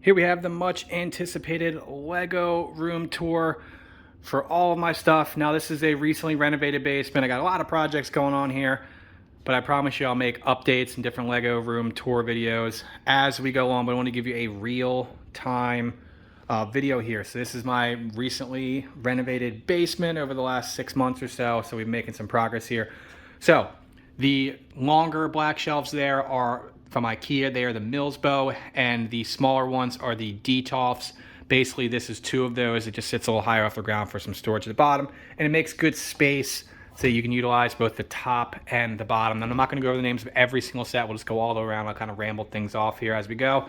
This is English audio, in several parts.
Here we have the much anticipated Lego room tour for all of my stuff. Now this is a recently renovated basement. I got a lot of projects going on here, but I promise you I'll make updates and different Lego room tour videos as we go on. But I want to give you a real-time video here. So this is my recently renovated basement over the last 6 months or so. So we're making some progress here. So the longer black shelves there are from IKEA. They are the Millsbo, and the smaller ones are the Detolfs. Basically, this is two of those. It just sits a little higher off the ground for some storage at the bottom, and it makes good space so you can utilize both the top and the bottom. And I'm not going to go over the names of every single set. We'll just go all the way around. I'll kind of ramble things off here as we go.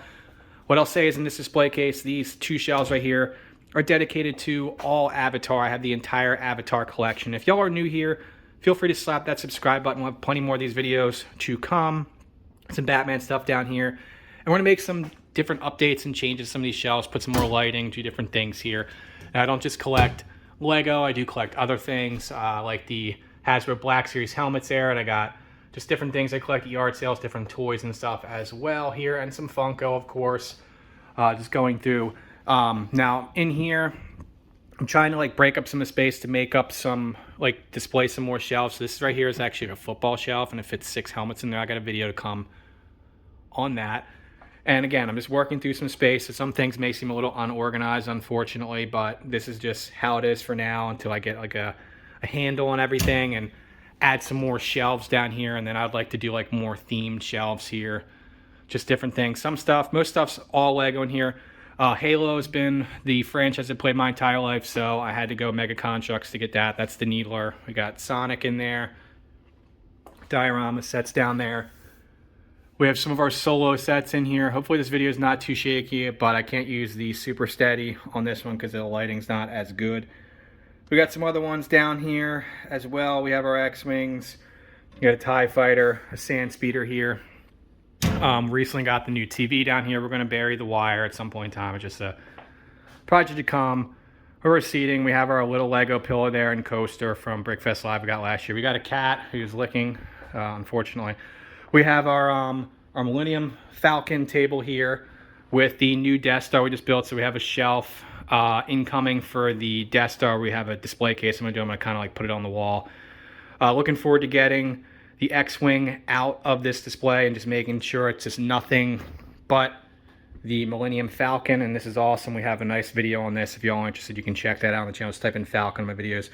What I'll say is in this display case, these two shelves right here are dedicated to all Avatar. I have the entire Avatar collection. If y'all are new here, feel free to slap that subscribe button. We'll have plenty more of these videos to come. Some Batman stuff down here. And we're going to make some different updates and changes to some of these shelves, put some more lighting, do different things here. And I don't just collect Lego, I do collect other things, like the Hasbro Black Series helmets there, and I got just different things I collect at yard sales, different toys and stuff as well here, and some Funko, of course, just going through. Now, in here, I'm trying to like break up some of the space to make up some, like display some more shelves. So this right here is actually a football shelf, and it fits 6 helmets in there. I got a video to come on that. And again, I'm just working through some space. So some things may seem a little unorganized, unfortunately, but this is just how it is for now until I get like a handle on everything and add some more shelves down here. And then I'd like to do like more themed shelves here, just different things. Some stuff, most stuff's all Lego in here. Halo has been the franchise I played my entire life, so I had to go Mega Constructs to get that. That's the Needler. We got Sonic in there. Diorama sets down there. We have some of our solo sets in here. Hopefully this video is not too shaky, but I can't use the Super Steady on this one because the lighting's not as good. We got some other ones down here as well. We have our X-Wings. We got a TIE Fighter, a Sand Speeder here. Recently got the new TV down here. We're going to bury the wire at some point in time. It's just a project to come. We're seating. We have our little Lego pillow there and coaster from Brickfest Live we got last year. We got a cat who's licking, unfortunately. We have our Millennium Falcon table here with the new Death Star we just built. So we have a shelf incoming for the Death Star. We have a display case I'm going to kind of like put it on the wall. Looking forward to getting the X-Wing out of this display and just making sure it's just nothing but the Millennium Falcon. And this is awesome. We have a nice video on this. If y'all are interested, you can check that out on the channel. Just type in Falcon in my videos.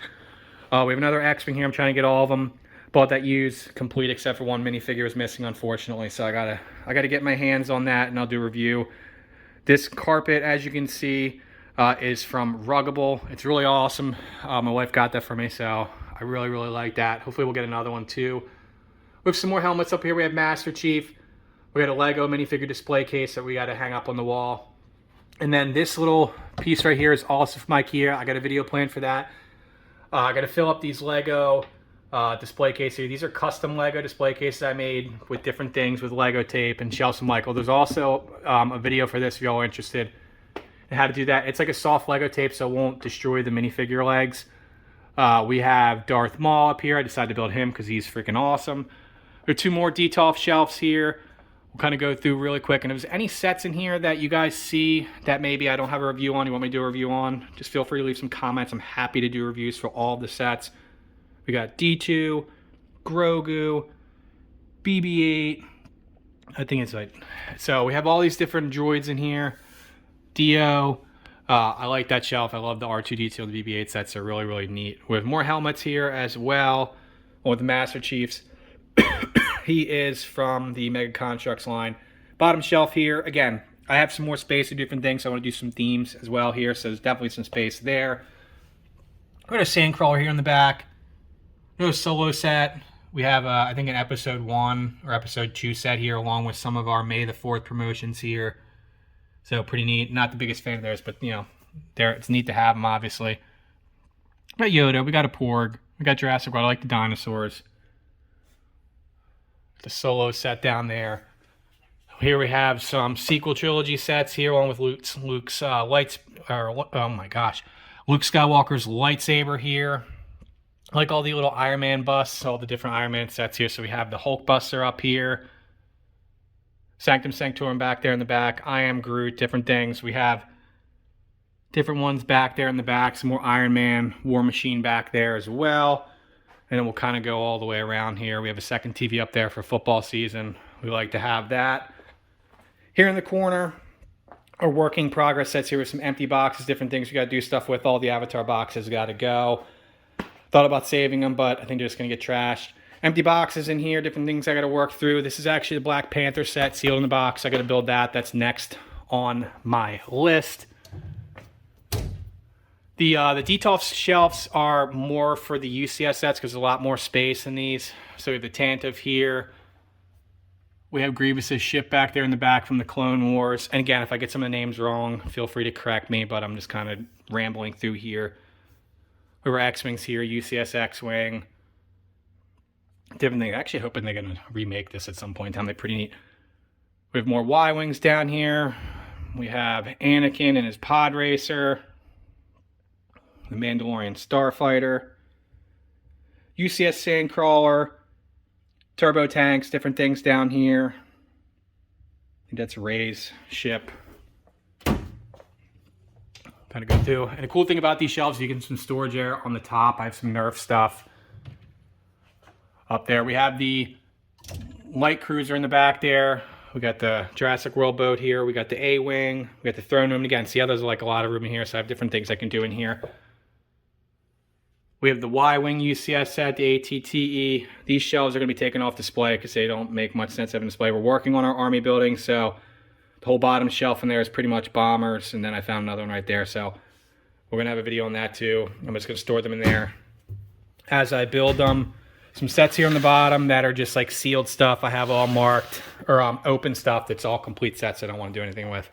We have another X-Wing here. I'm trying to get all of them. Bought that used, complete, except for one minifigure is missing, unfortunately. So I gotta get my hands on that, and I'll do a review. This carpet, as you can see, is from Ruggable. It's really awesome. My wife got that for me, so I really like that. Hopefully we'll get another one too. We have some more helmets up here. We have Master Chief. We got a Lego minifigure display case that we got to hang up on the wall. And then this little piece right here is also from IKEA. I got a video planned for that. I got to fill up these Lego display cases here. These are custom Lego display cases I made with different things with Lego tape and Chelsea Michael. There's also a video for this if y'all are interested in how to do that. It's like a soft Lego tape, so it won't destroy the minifigure legs. We have Darth Maul up here. I decided to build him because he's freaking awesome. There are 2 more Detolf shelves here. We'll kind of go through really quick. And if there's any sets in here that you guys see that maybe I don't have a review on, you want me to do a review on, just feel free to leave some comments. I'm happy to do reviews for all the sets. We got D2, Grogu, BB-8. I think it's like... So we have all these different droids in here. Dio. I like that shelf. I love the R2-D2 and the BB-8 sets. They're really neat. We have more helmets here as well. One with the Master Chiefs. He is from the Mega Constructs line. Bottom shelf here. Again, I have some more space to do different things. So I want to do some themes as well here. So there's definitely some space there. We got a Sandcrawler here in the back. No solo set. We have, I think, an episode 1 or episode 2 set here, along with some of our May the 4th promotions here. So pretty neat. Not the biggest fan of theirs, but you know, it's neat to have them, obviously. We got Yoda. We got a Porg. We got Jurassic World. I like the dinosaurs. The solo set down there. Here we have some sequel trilogy sets here, along with Luke's Luke Skywalker's lightsaber here. I like all the little Iron Man busts, all the different Iron Man sets here. So we have the Hulk Buster up here. Sanctum Sanctorum back there in the back. I Am Groot, different things. We have different ones back there in the back. Some more Iron Man, War Machine back there as well. And then we'll kind of go all the way around here. We have a second TV up there for football season. We like to have that. Here in the corner, our working progress sets here with some empty boxes, different things we got to do stuff with. All the Avatar boxes got to go. Thought about saving them, but I think they're just going to get trashed. Empty boxes in here, different things I got to work through. This is actually the Black Panther set sealed in the box. I got to build that. That's next on my list. The detail shelves are more for the UCS sets because there's a lot more space in these. So we have the Tantive here. We have Grievous's ship back there in the back from the Clone Wars. And again, if I get some of the names wrong, feel free to correct me, but I'm just kind of rambling through here. We have X-Wings here, UCS X-Wing. Different thing. Actually hoping they're going to remake this at some point in time. They're pretty neat. We have more Y-Wings down here. We have Anakin and his pod racer. The Mandalorian Starfighter. UCS Sandcrawler. Turbo tanks, different things down here. I think that's Rey's ship. Kind of go through. And the cool thing about these shelves, you get some storage there on the top. I have some Nerf stuff up there. We have the light cruiser in the back there. We got the Jurassic World boat here. We got the A-Wing. We got the throne room. Again, see how there's like a lot of room in here, so I have different things I can do in here. We have the Y-Wing UCS set, the ATTE. These shelves are going to be taken off display because they don't make much sense having display. We're working on our army building, so the whole bottom shelf in there is pretty much bombers, and then I found another one right there, so we're going to have a video on that too. I'm just going to store them in there as I build them. Some sets here on the bottom that are just like sealed stuff. I have all marked, or open stuff that's all complete sets I don't want to do anything with.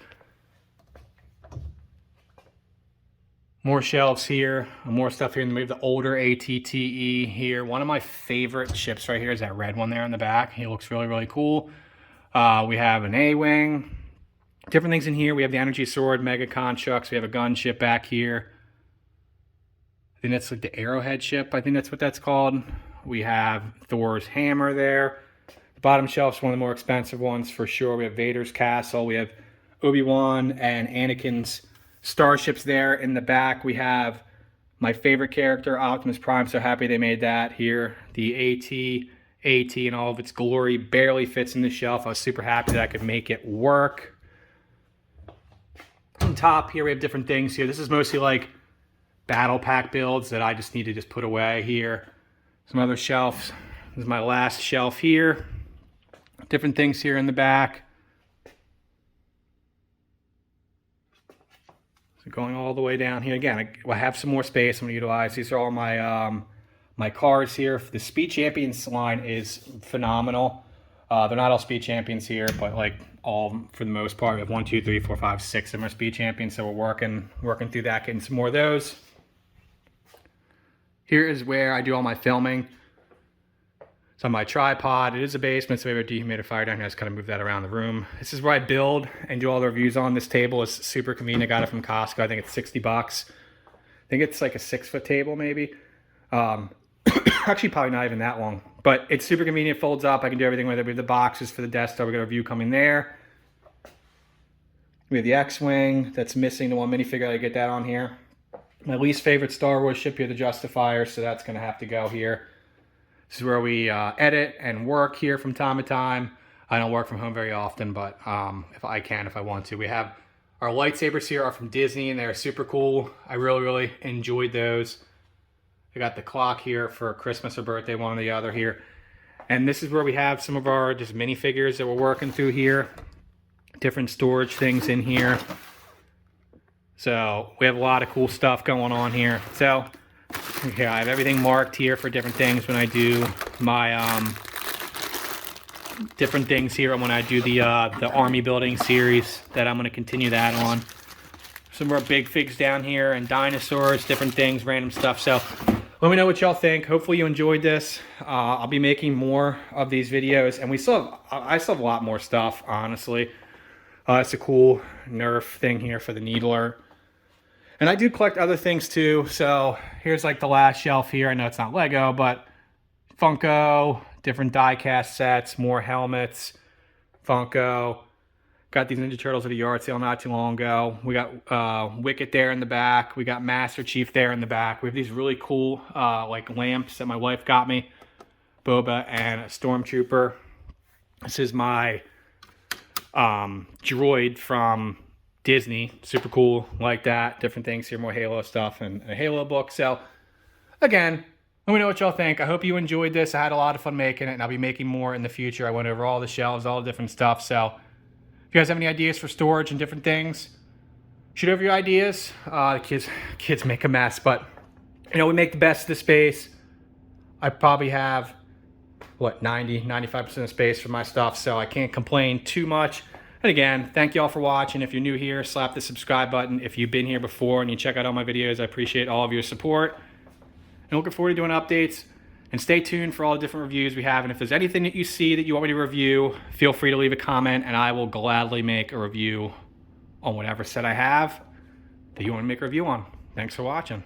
More shelves here, more stuff here, and we have the older ATTE here. One of my favorite ships right here is that red one there in the back. He looks really, really cool. We have an A-Wing. Different things in here. We have the Energy Sword, Mega Constructs. We have a gunship back here. I think that's like the Arrowhead ship. I think that's what that's called. We have Thor's hammer there. The bottom shelf's one of the more expensive ones for sure. We have Vader's castle. We have Obi-Wan and Anakin's starships there in the back. We have my favorite character, Optimus Prime. So happy they made that here. The AT in all of its glory barely fits in the shelf. I was super happy that I could make it work. On top here, we have different things here. This is mostly like battle pack builds that I just need to just put away here. Some other shelves. This is my last shelf here. Different things here in the back. So going all the way down here. Again, I have some more space I'm going to utilize. These are all my my cars here. The Speed Champions line is phenomenal. They're not all Speed Champions here, but like all for the most part. We have 1, 2, 3, 4, 5, 6 of them are Speed Champions. So we're working through that, getting some more of those. Here is where I do all my filming. It's on my tripod. It is a basement, so we have a dehumidifier down here. I just kind of move that around the room. This is where I build and do all the reviews on. This table is super convenient. I got it from Costco. I think it's $60. I think it's like a 6-foot table maybe. Actually, probably not even that long. But it's super convenient. It folds up. I can do everything with it. We have the boxes for the desktop. We got a review coming there. We have the X-Wing. That's missing the one minifigure. I get that on here. My least favorite Star Wars ship here, the Justifier, so that's going to have to go here. This is where we edit and work here from time to time. I don't work from home very often, but if I want to. We have our lightsabers here are from Disney, and they're super cool. I really, really enjoyed those. I got the clock here for Christmas or birthday, one or the other here. And this is where we have some of our just minifigures that we're working through here. Different storage things in here. So we have a lot of cool stuff going on here. So okay, I have everything marked here for different things when I do my different things here, and when I do the army building series that I'm going to continue that on. Some more big figs down here and dinosaurs, different things, random stuff. So let me know what y'all think. Hopefully you enjoyed this. I'll be making more of these videos, and I still have a lot more stuff, honestly. It's a cool Nerf thing here for the Needler. And I do collect other things too. So here's like the last shelf here. I know it's not Lego, but Funko, different die-cast sets, more helmets, Funko. Got these Ninja Turtles at a yard sale not too long ago. We got Wicket there in the back. We got Master Chief there in the back. We have these really cool like lamps that my wife got me. Boba and a Stormtrooper. This is my Droid from Disney. Super cool, like that. Different things here, more Halo stuff and a Halo book. So again, let me know what y'all think. I hope you enjoyed this. I had a lot of fun making it, and I'll be making more in the future. I went over all the shelves, all the different stuff. So if you guys have any ideas for storage and different things, shoot over your ideas. The kids make a mess, but you know, we make the best of the space. I probably have, what, 95% of space for my stuff, so I can't complain too much. And again, thank you all for watching. If you're new here, slap the subscribe button. If you've been here before and you check out all my videos, I appreciate all of your support. And looking forward to doing updates. And stay tuned for all the different reviews we have. And if there's anything that you see that you want me to review, feel free to leave a comment and I will gladly make a review on whatever set I have that you want to make a review on. Thanks for watching.